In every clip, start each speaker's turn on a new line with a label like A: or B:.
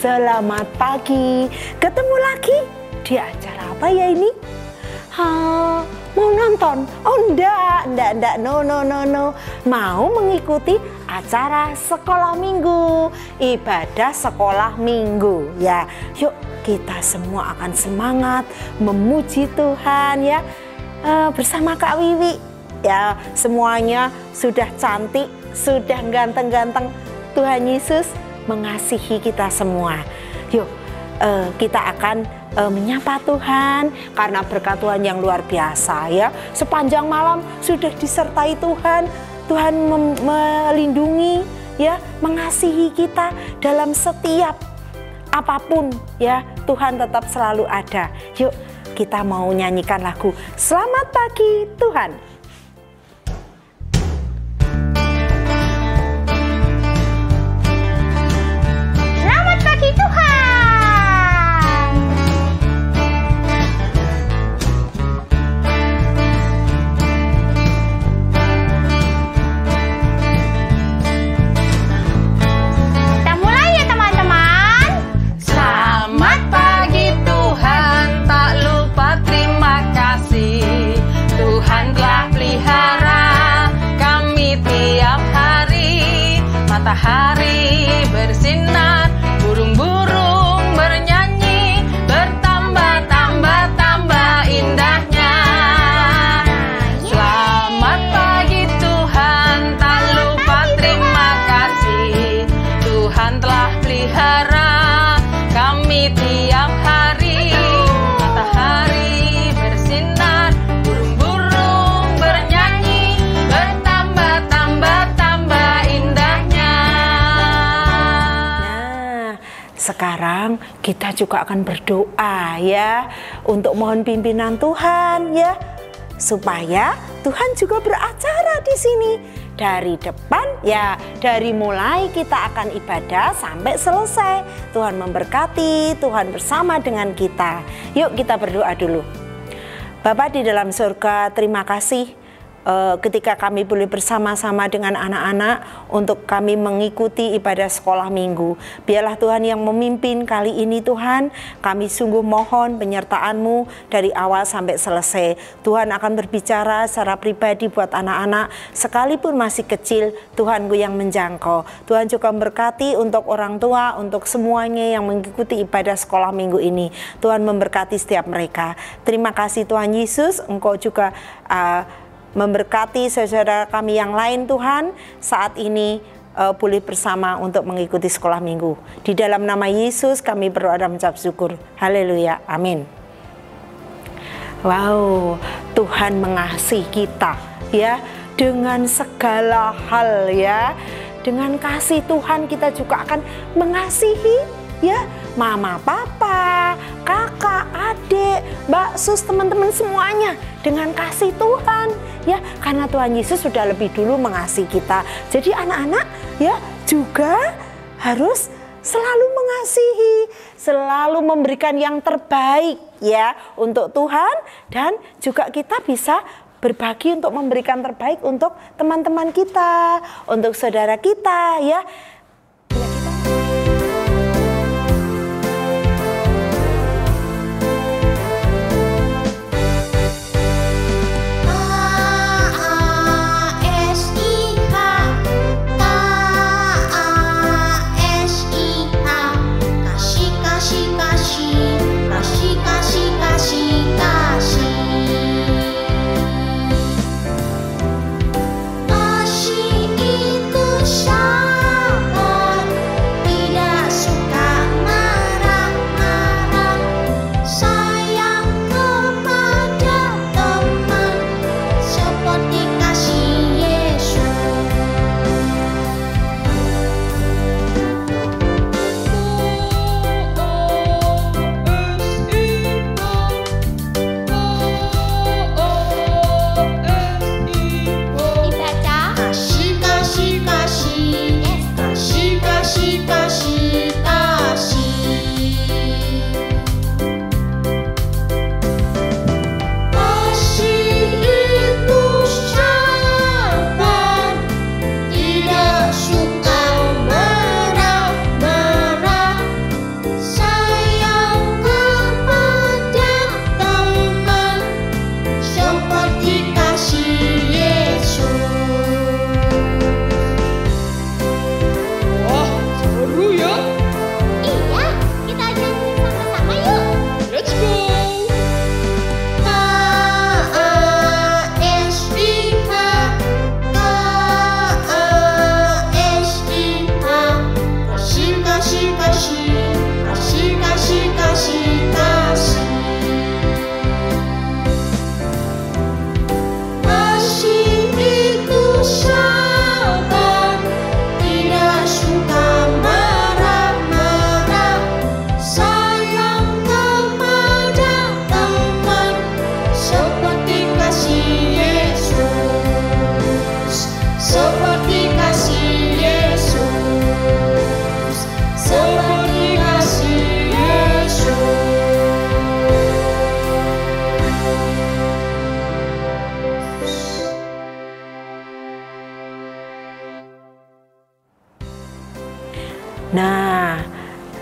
A: selamat pagi. Ketemu lagi di acara apa ya ini? Mau nonton? Oh enggak, no. Mau mengikuti acara sekolah minggu, ibadah sekolah minggu ya. Yuk kita semua akan semangat memuji Tuhan ya, bersama Kak Wiwi ya. Semuanya sudah cantik, sudah ganteng-ganteng. Tuhan Yesus mengasihi kita semua. Yuk kita akan menyapa Tuhan karena berkat Tuhan yang luar biasa ya. Sepanjang malam sudah disertai Tuhan. Tuhan melindungi ya, mengasihi kita dalam setiap apapun ya. Tuhan tetap selalu ada. Yuk kita mau nyanyikan lagu Selamat Pagi Tuhan.
B: Selamat pagi Tuhan. Kita mulai ya teman-teman.
C: Selamat pagi Tuhan, tak lupa terima kasih. Tuhan telah pelihara kami tiap hari. Matahari bersinar, burung-burung bernyanyi, bertambah-tambah indahnya. Selamat pagi Tuhan, tak lupa terima kasih. Tuhan telah pelihara kami tiap hari. Matahari bersinar, burung-burung bernyanyi, bertambah-tambah indahnya.
A: Nah, sekarang kita juga akan berdoa ya, untuk mohon pimpinan Tuhan ya, supaya Tuhan juga beracara di sini. Dari depan ya, dari mulai kita akan ibadah sampai selesai. Tuhan memberkati, Tuhan bersama dengan kita. Yuk kita berdoa dulu. Bapa di dalam surga, terima kasih ketika kami boleh bersama-sama dengan anak-anak untuk kami mengikuti ibadah sekolah minggu. Biarlah Tuhan yang memimpin kali ini Tuhan. Kami sungguh mohon penyertaan-Mu dari awal sampai selesai. Tuhan akan berbicara secara pribadi buat anak-anak, sekalipun masih kecil, Tuhan yang menjangkau. Tuhan juga memberkati untuk orang tua, untuk semuanya yang mengikuti ibadah sekolah minggu ini. Tuhan memberkati setiap mereka. Terima kasih Tuhan Yesus, Engkau juga memberkati saudara kami yang lain Tuhan saat ini boleh bersama untuk mengikuti sekolah minggu. Di dalam nama Yesus kami berdoa dan mengucap syukur. Haleluya, amin. Wow, Tuhan mengasihi kita ya dengan segala hal ya. Dengan kasih Tuhan kita juga akan mengasihi ya mama, papa, kakak, adik, mbak, sus, teman-teman semuanya dengan kasih Tuhan ya, karena Tuhan Yesus sudah lebih dulu mengasihi kita. Jadi anak-anak ya juga harus selalu mengasihi, selalu memberikan yang terbaik ya untuk Tuhan, dan juga kita bisa berbagi untuk memberikan terbaik untuk teman-teman kita, untuk saudara kita ya.
B: Kasih itu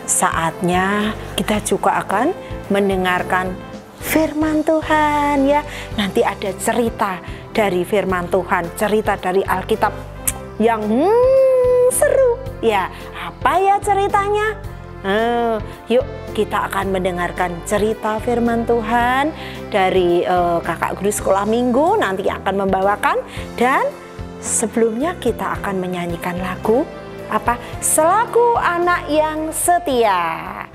A: saatnya kita juga akan mendengarkan firman Tuhan ya. Nanti ada cerita dari firman Tuhan, cerita dari Alkitab yang seru ya. Apa ya ceritanya? Yuk kita akan mendengarkan cerita firman Tuhan dari kakak guru sekolah minggu nanti akan membawakan. Dan sebelumnya kita akan menyanyikan lagu apa? Selaku anak yang setia.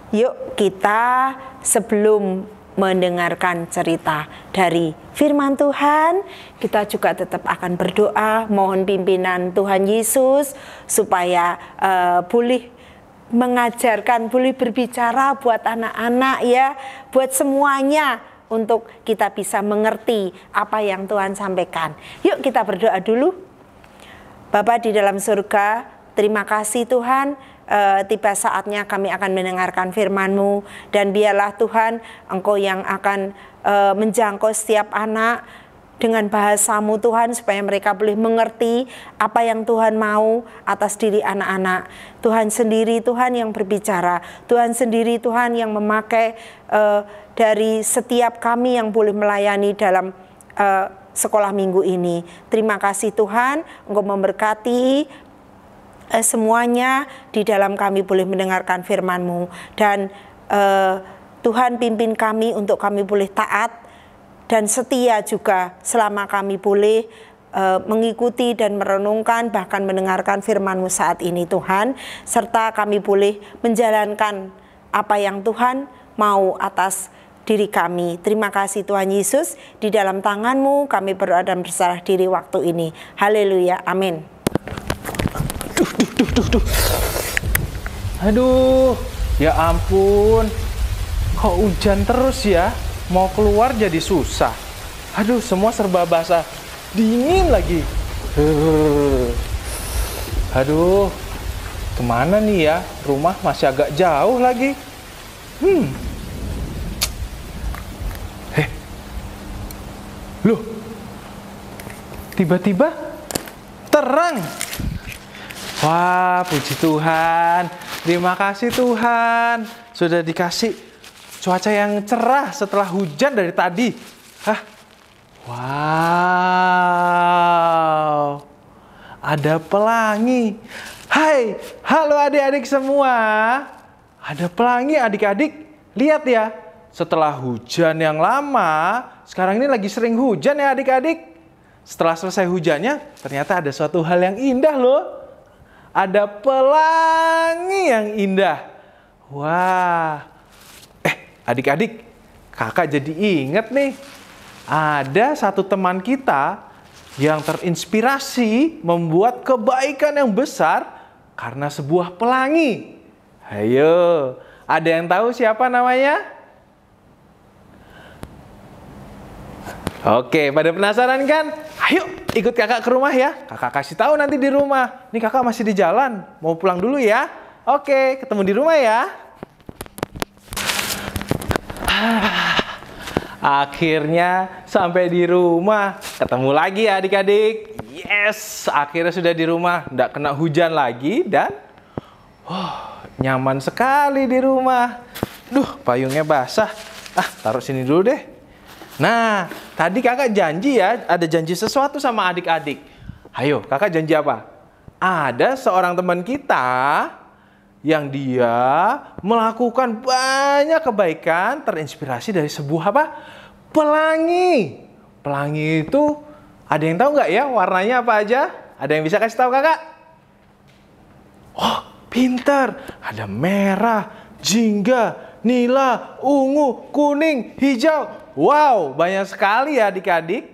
A: Yuk kita sebelum mendengarkan cerita dari firman Tuhan, kita juga tetap akan berdoa, mohon pimpinan Tuhan Yesus supaya boleh mengajarkan, boleh berbicara buat anak-anak ya, buat semuanya, untuk kita bisa mengerti apa yang Tuhan sampaikan. Yuk kita berdoa dulu. Bapa di dalam surga, terima kasih Tuhan, tiba saatnya kami akan mendengarkan firman-Mu, dan biarlah Tuhan Engkau yang akan menjangkau setiap anak dengan bahasa-Mu Tuhan, supaya mereka boleh mengerti apa yang Tuhan mau atas diri anak-anak. Tuhan sendiri Tuhan yang berbicara, Tuhan sendiri Tuhan yang memakai dari setiap kami yang boleh melayani dalam sekolah minggu ini. Terima kasih Tuhan, Engkau memberkati semuanya di dalam kami boleh mendengarkan firman-Mu, dan Tuhan pimpin kami untuk kami boleh taat dan setia juga selama kami boleh mengikuti dan merenungkan bahkan mendengarkan firman-Mu saat ini Tuhan, serta kami boleh menjalankan apa yang Tuhan mau atas diri kami. Terima kasih Tuhan Yesus, di dalam tangan-Mu kami berdoa dan berserah diri waktu ini. Haleluya, amin.
D: Aduh, ya ampun, kok hujan terus ya, mau keluar jadi susah. Aduh, semua serba basah, dingin lagi. Aduh, kemana nih ya, rumah masih agak jauh lagi. Loh, tiba-tiba terang. Wah, puji Tuhan. Terima kasih Tuhan. Sudah dikasih cuaca yang cerah setelah hujan dari tadi. Wow. Ada pelangi. Hai, halo adik-adik semua. Ada pelangi adik-adik. Lihat ya, setelah hujan yang lama, sekarang ini lagi sering hujan ya adik-adik. Setelah selesai hujannya, ternyata ada suatu hal yang indah loh. Ada pelangi yang indah. Wah, adik-adik, kakak jadi inget nih. Ada satu teman kita yang terinspirasi membuat kebaikan yang besar karena sebuah pelangi. Ayo, ada yang tahu siapa namanya? Oke, pada penasaran kan? Ayo ikut kakak ke rumah ya. Kakak kasih tahu nanti di rumah. Nih kakak masih di jalan, mau pulang dulu ya. Oke, ketemu di rumah ya. Akhirnya sampai di rumah. Ketemu lagi ya adik-adik. Yes, akhirnya sudah di rumah. Nggak kena hujan lagi dan nyaman sekali di rumah. Duh, payungnya basah. Taruh sini dulu deh. Nah, tadi kakak janji ya, ada janji sesuatu sama adik-adik. Ayo, kakak janji apa? Ada seorang teman kita yang dia melakukan banyak kebaikan terinspirasi dari sebuah apa? Pelangi. Pelangi itu ada yang tahu nggak ya warnanya apa aja? Ada yang bisa kasih tahu kakak? Oh, pintar. Ada merah, jingga, nila, ungu, kuning, hijau. Wow, banyak sekali ya adik-adik.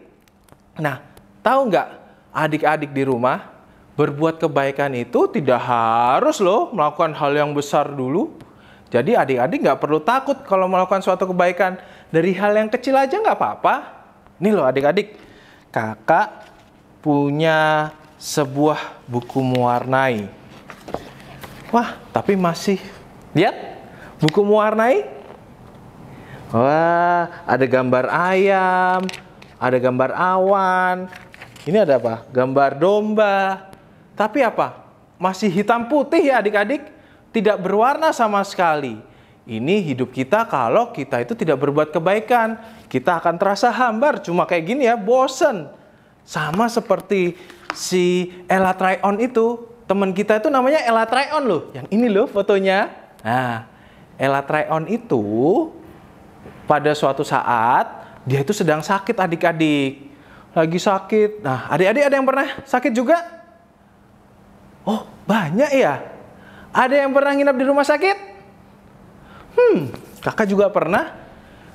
D: Nah, tahu nggak adik-adik di rumah, berbuat kebaikan itu tidak harus loh melakukan hal yang besar dulu. Jadi adik-adik nggak perlu takut kalau melakukan suatu kebaikan. Dari hal yang kecil aja nggak apa-apa. Nih loh adik-adik, kakak punya sebuah buku mewarnai. Wah, tapi masih, lihat, buku mewarnai. Wah, ada gambar ayam, ada gambar awan. Ini ada apa? Gambar domba. Tapi apa? Masih hitam putih ya adik-adik. Tidak berwarna sama sekali. Ini hidup kita kalau kita itu tidak berbuat kebaikan. Kita akan terasa hambar, cuma kayak gini ya, bosen. Sama seperti si Ella Tryon itu. Teman kita itu namanya Ella Tryon loh. Yang ini loh fotonya. Nah, Ella Tryon itu pada suatu saat, dia itu sedang sakit adik-adik. Lagi sakit. Nah, adik-adik ada yang pernah sakit juga? Oh, banyak ya? Ada yang pernah nginap di rumah sakit? Kakak juga pernah.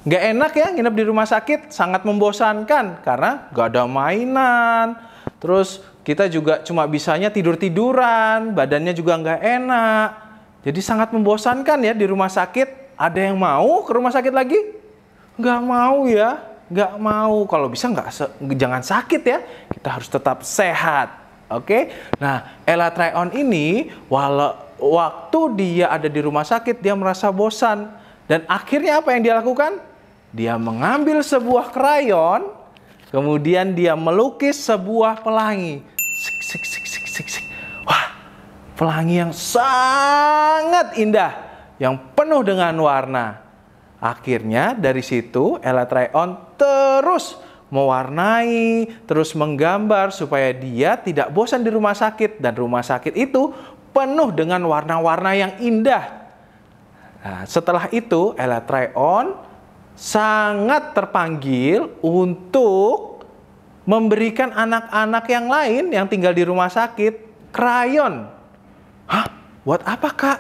D: Nggak enak ya nginap di rumah sakit. Sangat membosankan karena nggak ada mainan. Terus kita juga cuma bisanya tidur-tiduran. Badannya juga nggak enak. Jadi sangat membosankan ya di rumah sakit. Ada yang mau ke rumah sakit lagi? Nggak mau ya, nggak mau. Kalau bisa jangan sakit ya. Kita harus tetap sehat, oke? Nah, Ella Tryon ini waktu dia ada di rumah sakit dia merasa bosan dan akhirnya apa yang dia lakukan? Dia mengambil sebuah krayon, kemudian dia melukis sebuah pelangi. Wah, pelangi yang sangat indah, yang penuh dengan warna. Akhirnya dari situ Ella Tryon terus mewarnai, terus menggambar supaya dia tidak bosan di rumah sakit. Dan rumah sakit itu penuh dengan warna-warna yang indah. Nah, setelah itu Ella Tryon sangat terpanggil untuk memberikan anak-anak yang lain yang tinggal di rumah sakit krayon. Hah? Buat apa kak?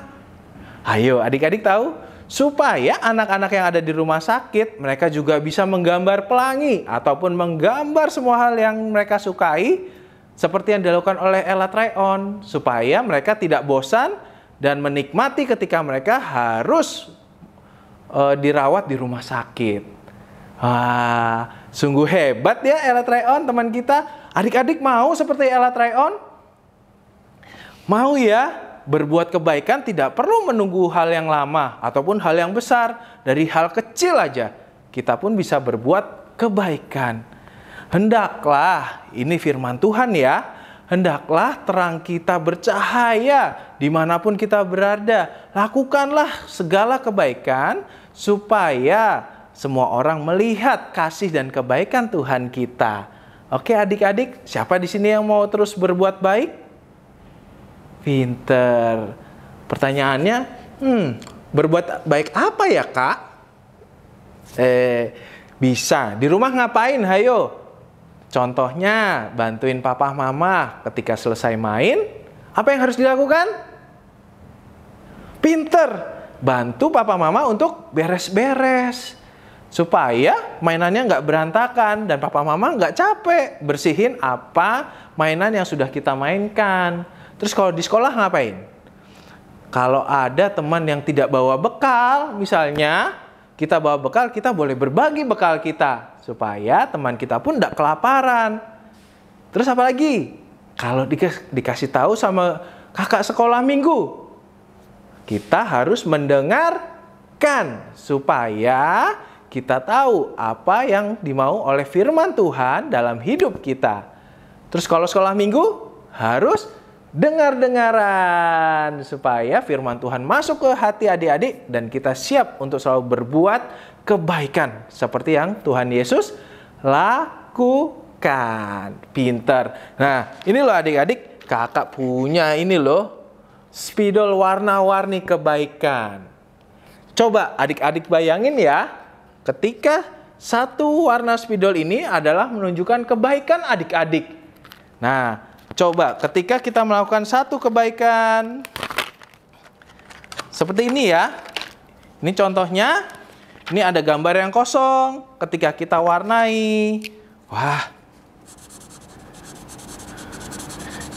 D: Ayo adik-adik tahu? Supaya anak-anak yang ada di rumah sakit, mereka juga bisa menggambar pelangi ataupun menggambar semua hal yang mereka sukai seperti yang dilakukan oleh Ella Tryon, supaya mereka tidak bosan dan menikmati ketika mereka harus dirawat di rumah sakit. Wah, sungguh hebat ya Ella Tryon teman kita. Adik-adik mau seperti Ella Tryon? Mau ya? Berbuat kebaikan tidak perlu menunggu hal yang lama ataupun hal yang besar. Dari hal kecil aja kita pun bisa berbuat kebaikan. Hendaklah, ini firman Tuhan ya, hendaklah terang kita bercahaya dimanapun kita berada. Lakukanlah segala kebaikan supaya semua orang melihat kasih dan kebaikan Tuhan kita. Oke adik-adik, siapa di sini yang mau terus berbuat baik? Pinter. Pertanyaannya, Berbuat baik apa ya, Kak? Bisa. Di rumah ngapain? Hayo. Contohnya, bantuin papa mama ketika selesai main. Apa yang harus dilakukan? Pinter. Bantu papa mama untuk beres-beres. Supaya mainannya nggak berantakan dan papa mama nggak capek bersihin apa mainan yang sudah kita mainkan. Terus kalau di sekolah ngapain? Kalau ada teman yang tidak bawa bekal, misalnya kita bawa bekal, kita boleh berbagi bekal kita supaya teman kita pun tidak kelaparan. Terus apa lagi? Kalau dikasih tahu sama kakak sekolah minggu, kita harus mendengarkan supaya kita tahu apa yang dimau oleh firman Tuhan dalam hidup kita. Terus kalau sekolah minggu harus dengar-dengaran supaya firman Tuhan masuk ke hati adik-adik dan kita siap untuk selalu berbuat kebaikan seperti yang Tuhan Yesus lakukan. Pintar. Nah, ini loh adik-adik, kakak punya ini loh spidol warna-warni kebaikan. Coba adik-adik bayangin ya, ketika satu warna spidol ini adalah menunjukkan kebaikan adik-adik. Nah, coba ketika kita melakukan satu kebaikan seperti ini ya. Ini contohnya, ini ada gambar yang kosong. Ketika kita warnai, wah.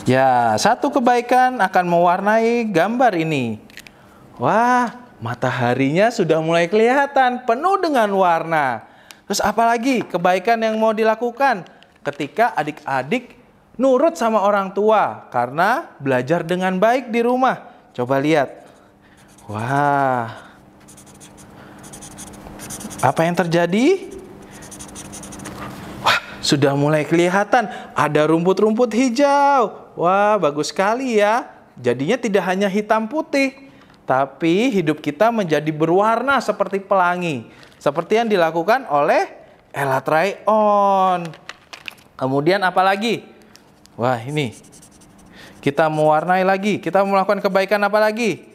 D: Ya, satu kebaikan akan mewarnai gambar ini. Wah, mataharinya sudah mulai kelihatan penuh dengan warna. Terus apalagi kebaikan yang mau dilakukan ketika adik-adik nurut sama orang tua karena belajar dengan baik di rumah. Coba lihat. Wah. Apa yang terjadi? Wah, sudah mulai kelihatan ada rumput-rumput hijau. Wah, bagus sekali ya. Jadinya tidak hanya hitam putih, tapi hidup kita menjadi berwarna seperti pelangi. Seperti yang dilakukan oleh Elatraion. Kemudian apa lagi? Wah, ini. Kita mewarnai lagi. Kita melakukan kebaikan apa lagi?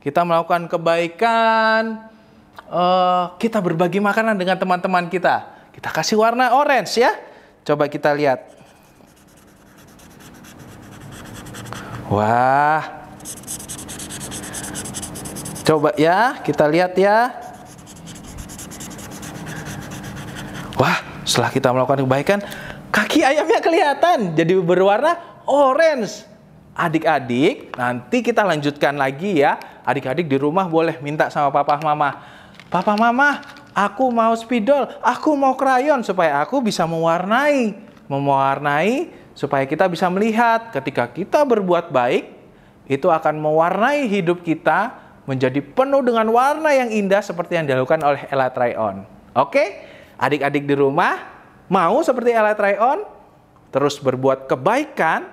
D: Kita melakukan kebaikan. Kita berbagi makanan dengan teman-teman kita. Kita kasih warna orange ya. Coba kita lihat. Wah. Coba ya, kita lihat ya. Wah, setelah kita melakukan kebaikan, kaki ayamnya kelihatan jadi berwarna orange. Adik-adik, nanti kita lanjutkan lagi ya. Adik-adik di rumah boleh minta sama papa mama. Papa mama, aku mau spidol, aku mau krayon supaya aku bisa mewarnai supaya kita bisa melihat ketika kita berbuat baik, itu akan mewarnai hidup kita menjadi penuh dengan warna yang indah seperti yang dilakukan oleh Elatraion. Oke? Adik-adik di rumah mau seperti Elatraion, terus berbuat kebaikan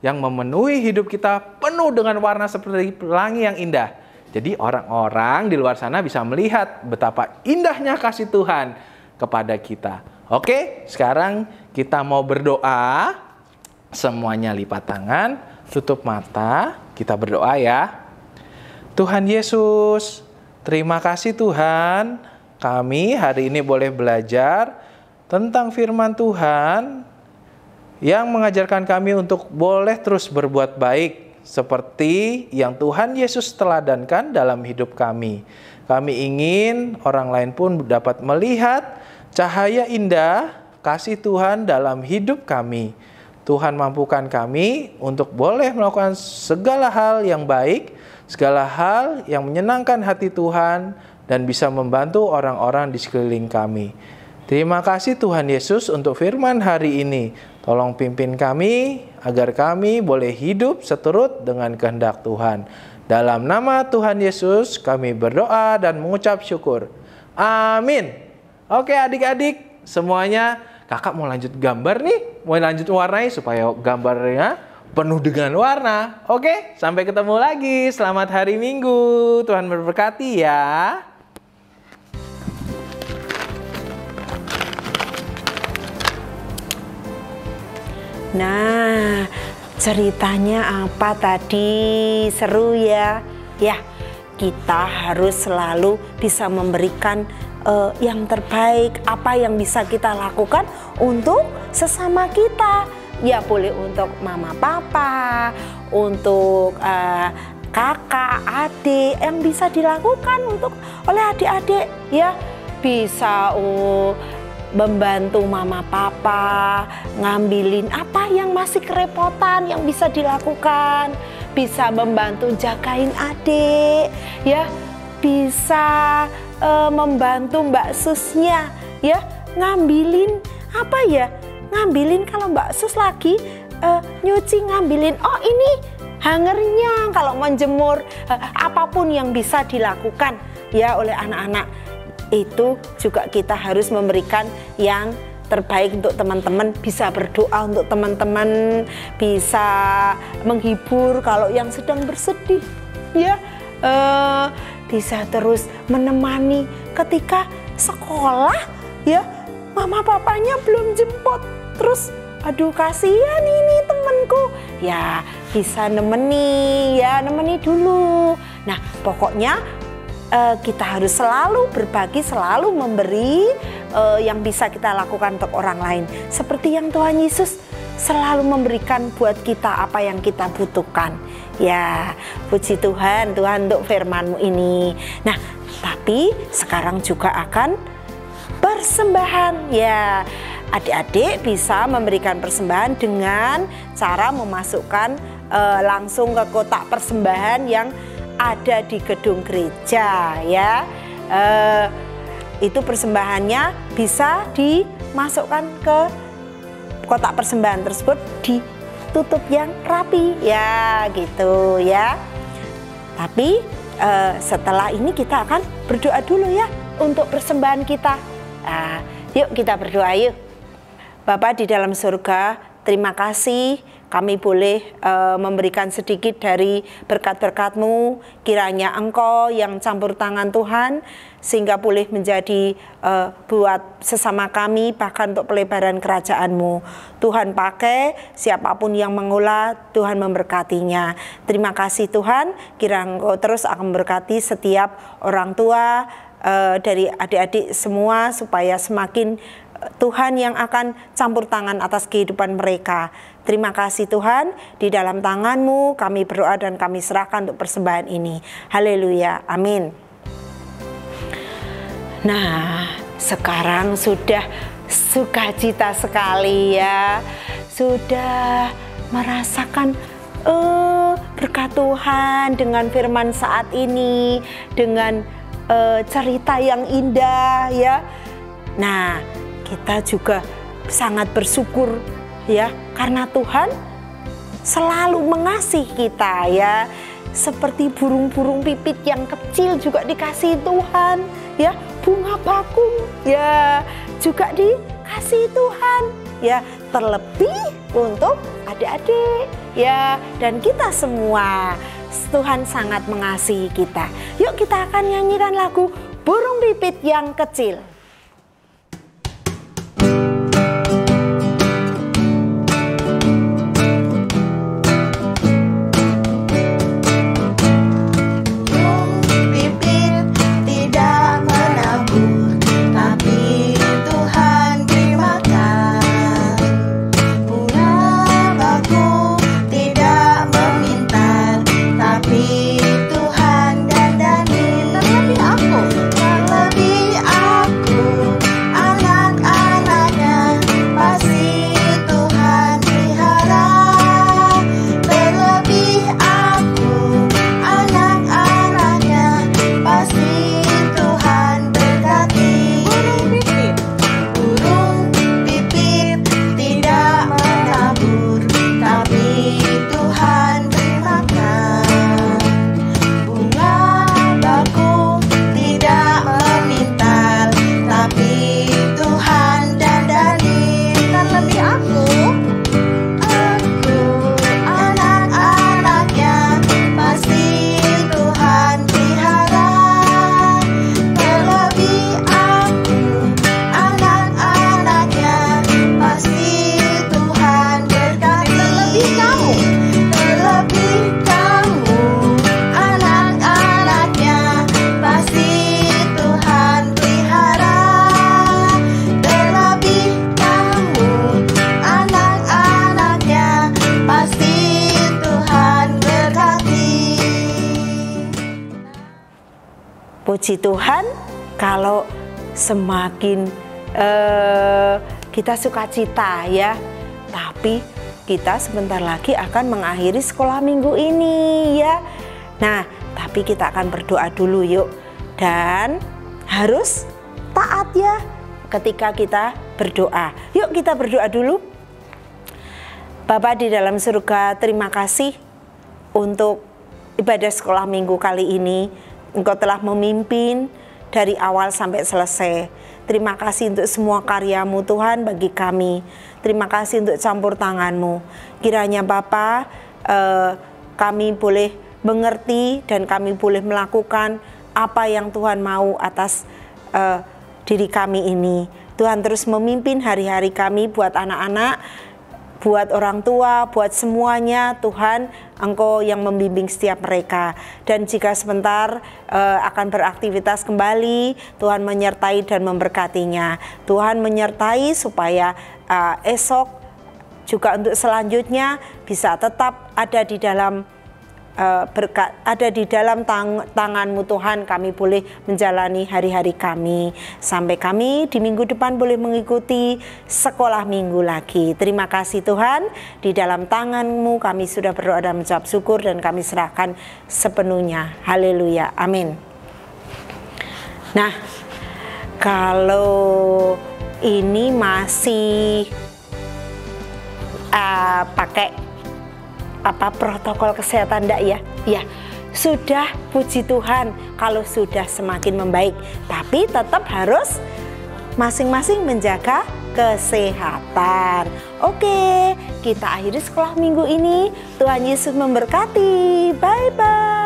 D: yang memenuhi hidup kita penuh dengan warna seperti pelangi yang indah. Jadi orang-orang di luar sana bisa melihat betapa indahnya kasih Tuhan kepada kita. Oke, sekarang kita mau berdoa. Semuanya lipat tangan, tutup mata, kita berdoa ya. Tuhan Yesus, terima kasih Tuhan, kami hari ini boleh belajar tentang firman Tuhan yang mengajarkan kami untuk boleh terus berbuat baik seperti yang Tuhan Yesus teladankan dalam hidup kami. Kami ingin orang lain pun dapat melihat cahaya indah kasih Tuhan dalam hidup kami. Tuhan mampukan kami untuk boleh melakukan segala hal yang baik, segala hal yang menyenangkan hati Tuhan, dan bisa membantu orang-orang di sekeliling kami. Terima kasih Tuhan Yesus untuk firman hari ini. Tolong pimpin kami agar kami boleh hidup seturut dengan kehendak Tuhan. Dalam nama Tuhan Yesus kami berdoa dan mengucap syukur. Amin. Oke adik-adik semuanya, kakak mau lanjut gambar nih. Mau lanjut warnai supaya gambarnya penuh dengan warna. Oke, sampai ketemu lagi. Selamat hari Minggu. Tuhan memberkati ya.
A: Nah, ceritanya apa tadi? Seru ya? Ya, kita harus selalu bisa memberikan yang terbaik, apa yang bisa kita lakukan untuk sesama kita. Ya boleh untuk mama papa, untuk kakak, adik, yang bisa dilakukan oleh adik-adik ya. Bisa membantu mama papa ngambilin apa yang masih kerepotan yang bisa dilakukan, bisa membantu jagain adik ya, bisa membantu Mbak Susnya ya, ngambilin apa ya, ngambilin kalau Mbak Sus lagi nyuci, ngambilin oh ini hangernya kalau menjemur, apapun yang bisa dilakukan ya oleh anak-anak. Itu juga kita harus memberikan yang terbaik untuk teman-teman, bisa berdoa untuk teman-teman, bisa menghibur kalau yang sedang bersedih ya, bisa terus menemani ketika sekolah ya, mama papanya belum jemput, terus aduh kasihan ini temanku ya, bisa nemeni ya, nemeni dulu. Nah pokoknya kita harus selalu berbagi, selalu memberi yang bisa kita lakukan untuk orang lain, seperti yang Tuhan Yesus selalu memberikan buat kita apa yang kita butuhkan ya. Puji Tuhan, Tuhan untuk firman-Mu ini. Nah tapi sekarang juga akan persembahan ya. Adik-adik bisa memberikan persembahan dengan cara memasukkan langsung ke kotak persembahan yang ada di gedung gereja ya. Itu persembahannya bisa dimasukkan ke kotak persembahan tersebut, ditutup yang rapi ya gitu ya. Tapi setelah ini kita akan berdoa dulu ya untuk persembahan kita. Yuk kita berdoa yuk. Bapa di dalam surga, terima kasih kami boleh memberikan sedikit dari berkat-berkat-Mu. Kiranya Engkau yang campur tangan Tuhan, sehingga boleh menjadi buat sesama kami, bahkan untuk pelebaran kerajaan-Mu. Tuhan pakai siapapun yang mengolah, Tuhan memberkatinya. Terima kasih Tuhan, kiranya Engkau terus akan memberkati setiap orang tua, dari adik-adik semua, supaya semakin Tuhan yang akan campur tangan atas kehidupan mereka. Terima kasih Tuhan, di dalam tangan-Mu kami berdoa dan kami serahkan untuk persembahan ini. Haleluya, amin. Nah, sekarang sudah sukacita sekali ya, sudah merasakan berkat Tuhan dengan firman saat ini, dengan cerita yang indah ya. Nah, kita juga sangat bersyukur ya, karena Tuhan selalu mengasihi kita ya. Seperti burung-burung pipit yang kecil juga dikasihi Tuhan ya. Bunga bakung ya juga dikasihi Tuhan ya. Terlebih untuk adik-adik ya, dan kita semua, Tuhan sangat mengasihi kita. Yuk kita akan nyanyikan lagu Burung Pipit yang Kecil.
E: Terlebih aku
A: puji Tuhan kalau semakin kita sukacita ya. Tapi kita sebentar lagi akan mengakhiri sekolah minggu ini ya. Nah, tapi kita akan berdoa dulu yuk. Dan harus taat ya ketika kita berdoa. Yuk kita berdoa dulu. Bapa di dalam surga, terima kasih untuk ibadah sekolah minggu kali ini. Engkau telah memimpin dari awal sampai selesai. Terima kasih untuk semua karya-Mu Tuhan bagi kami. Terima kasih untuk campur tangan-Mu. Kiranya Bapa, kami boleh mengerti dan kami boleh melakukan apa yang Tuhan mau atas diri kami ini. Tuhan terus memimpin hari-hari kami buat anak-anak, buat orang tua, buat semuanya. Tuhan, Engkau yang membimbing setiap mereka. Dan jika sebentar akan beraktivitas kembali, Tuhan menyertai dan memberkatinya. Tuhan menyertai supaya esok juga untuk selanjutnya bisa tetap ada di dalam berkat, ada di dalam tangan-Mu Tuhan. Kami boleh menjalani hari-hari kami sampai kami di minggu depan boleh mengikuti sekolah minggu lagi. Terima kasih Tuhan, di dalam tangan-Mu kami sudah berdoa dan mengucap syukur dan kami serahkan sepenuhnya. Haleluya, amin. Nah, kalau ini masih pakai protokol kesehatan enggak ya? Ya, sudah, puji Tuhan kalau sudah semakin membaik. Tapi tetap harus masing-masing menjaga kesehatan. Oke, kita akhiri sekolah minggu ini. Tuhan Yesus memberkati. Bye-bye.